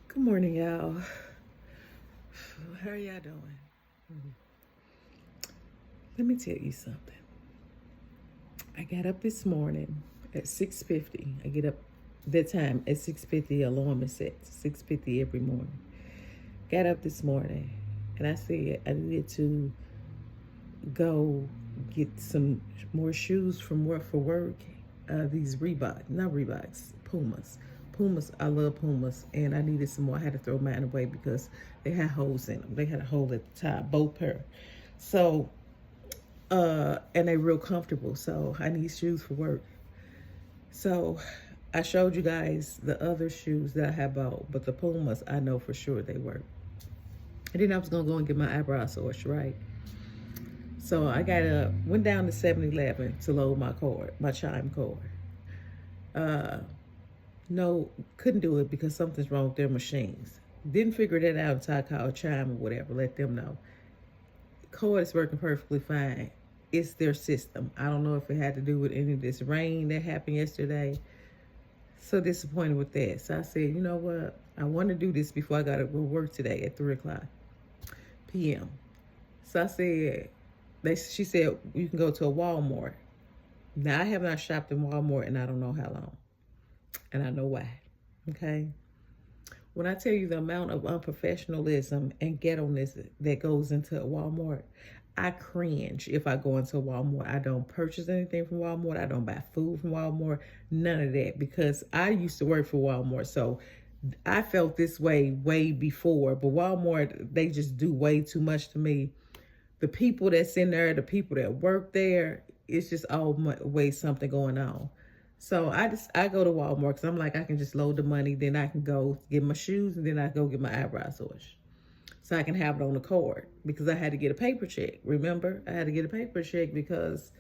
Good morning, y'all. How are y'all doing? Let me tell you something. I got up this morning at 6:50. I get up that time at 6:50. Alarm is set 6:50 every morning. Got up this morning, and I said I needed to go get some more shoes from work for work. These Reebok, not Reeboks, Pumas. Pumas, I love Pumas, and I needed some more. I had to throw mine away because they had holes in them. They had a hole at the top, both pair. So, and they're real comfortable. So I need shoes for work. So I showed you guys the other shoes that I have bought, but the Pumas, I know for sure they work. And then I was gonna go and get my eyebrows washed, right? So I went down to 7-Eleven to load my card, my Chime card. Uh, no, couldn't do it because something's wrong with their machines. Didn't figure that out until I called Chime or whatever, let them know. Card is working perfectly fine. It's their system. I don't know if it had to do with any of this rain that happened yesterday. So disappointed with that. So I said, you know what? I want to do this before I got to go work today at 3 o'clock p.m. So I said, she said, you can go to a Walmart. Now, I have not shopped in Walmart and I don't know how long. And I know why. Okay? When I tell you the amount of unprofessionalism and ghetto-ness that goes into a Walmart, I cringe if I go into a Walmart. I don't purchase anything from Walmart. I don't buy food from Walmart. None of that. Because I used to work for Walmart. So I felt this way before. But Walmart, they just do way too much to me. The people that's in there, the people that work there, it's just always something going on. So I go to Walmart because I'm like, I can just load the money, then I can go get my shoes, and then I go get my eyebrows washed. So I can have it on the card because I had to get a paper check. Remember, I had to get a paper check because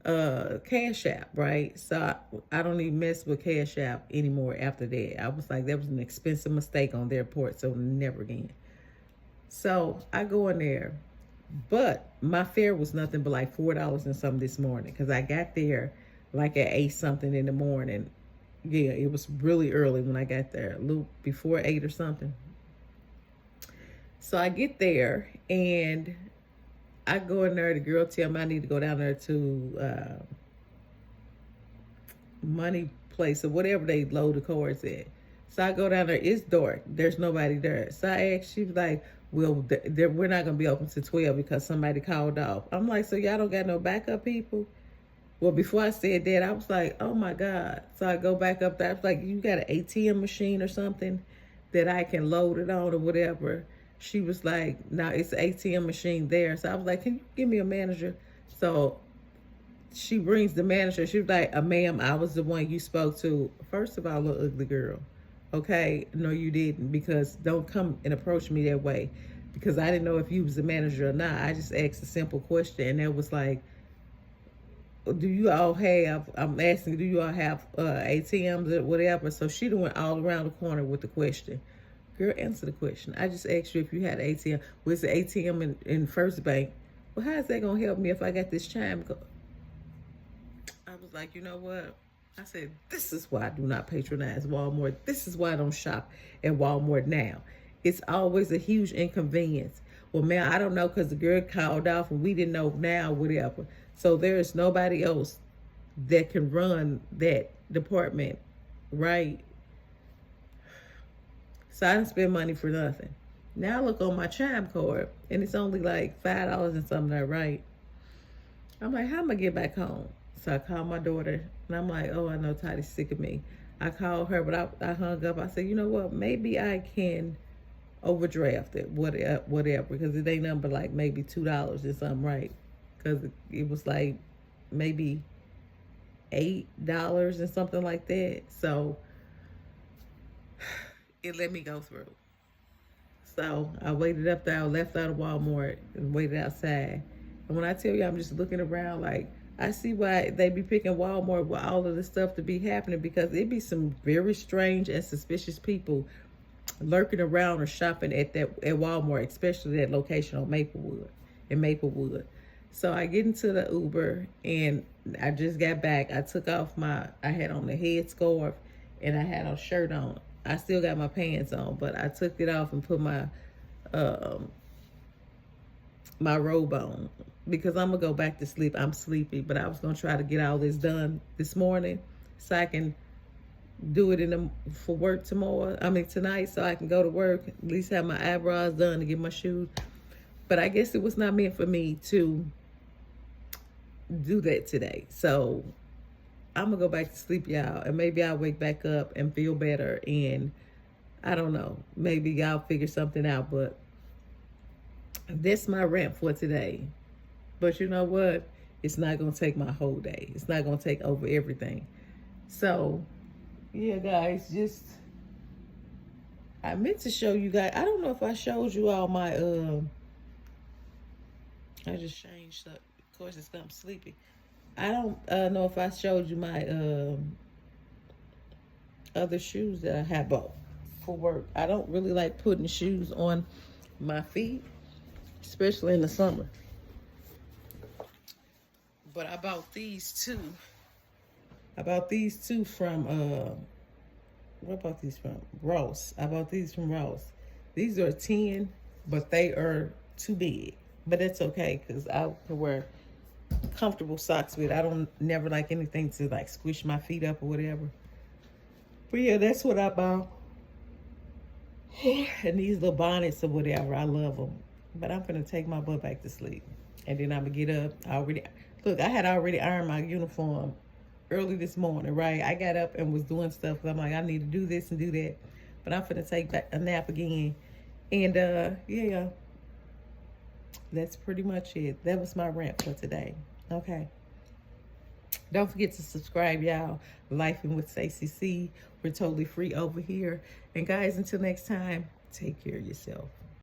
Cash App, right? So I don't even mess with Cash App anymore after that. I was like, that was an expensive mistake on their part, so never again. So I go in there, but my fare was nothing but like $4 and something this morning because I got there like at 8 something in the morning. Yeah, it was really early when I got there, a little before 8 or something. So I get there and I go in there. The girl tell me I need to go down there to Money Place or whatever they load the cards at. So I go down there. It's dark. There's nobody there. So I asked, she was like, well, we're not going to be open to 12 because somebody called off. I'm like, so y'all don't got no backup people? Well, before I said that, I was like, oh my God. So I go back up there. I was like, you got an ATM machine or something that I can load it on or whatever? She was like, no, it's an ATM machine there. So I was like, can you give me a manager? So she brings the manager. She was like, ma'am, I was the one you spoke to. First of all, little ugly girl. Okay, no, you didn't, because don't come and approach me that way, because I didn't know if you was the manager or not. I just asked a simple question, and that was like, do you all have, I'm asking, do you all have ATMs or whatever? So she went all around the corner with the question. Girl, answer the question. I just asked you if you had an ATM. Was the ATM in First Bank? Well, how is that going to help me if I got this Chime? I was like, you know what? I said, this is why I do not patronize Walmart. This is why I don't shop at Walmart now. It's always a huge inconvenience. Well, man, I don't know because the girl called off and we didn't know now, whatever. So there is nobody else that can run that department, right? So I didn't spend money for nothing. Now I look on my Chime card and it's only like $5 and something there, right? I'm like, how am I get back home? So I called my daughter and I'm like, oh, I know Toddy's sick of me. I called her, but I hung up. I said, you know what? Maybe I can overdraft it, whatever, because it ain't nothing but like maybe $2 or something, right? Because it was like maybe $8 and something like that. So it let me go through. So I waited up there, I left out of Walmart and waited outside. And when I tell you I'm just looking around, like, I see why they be picking Walmart with all of this stuff to be happening, because it be some very strange and suspicious people lurking around or shopping at Walmart, especially that location on Maplewood. So I get into the Uber and I just got back. I took off I had on the headscarf and I had a shirt on. I still got my pants on, but I took it off and put my my robe on because I'm gonna go back to sleep. I'm sleepy, but I was gonna try to get all this done this morning so I can do it for work tomorrow. I mean tonight, so I can go to work, at least have my eyebrows done and get my shoes. But I guess it was not meant for me to do that today. So I'm gonna go back to sleep, y'all, and maybe I'll wake back up and feel better, and I don't know, maybe y'all figure something out. But that's my rant for today. But you know what? It's not gonna take my whole day. It's not gonna take over everything. So yeah, guys, just I meant to show you guys. I don't know if I showed you all my I just changed up. Of course, it's 'cause I'm sleepy. I don't know if I showed you my other shoes that I have bought for work. I don't really like putting shoes on my feet, especially in the summer. But I bought these two. I bought these two from where I bought these from? Ross. I bought these from Ross. These are 10, but they are too big. But that's okay because I can wear comfortable socks with. I don't never like anything to like squish my feet up or whatever. But yeah, that's what I bought. And these little bonnets or whatever, I love them. But I'm gonna take my butt back to sleep, and then I'm gonna get up. I had already ironed my uniform early this morning, right? I got up and was doing stuff. I'm like, I need to do this and do that. But I'm gonna take back a nap again, and yeah, that's pretty much it. That was my rant for today. Okay. Don't forget to subscribe, y'all. Lifing with Stacey C. We're totally free over here. And guys, until next time, take care of yourself.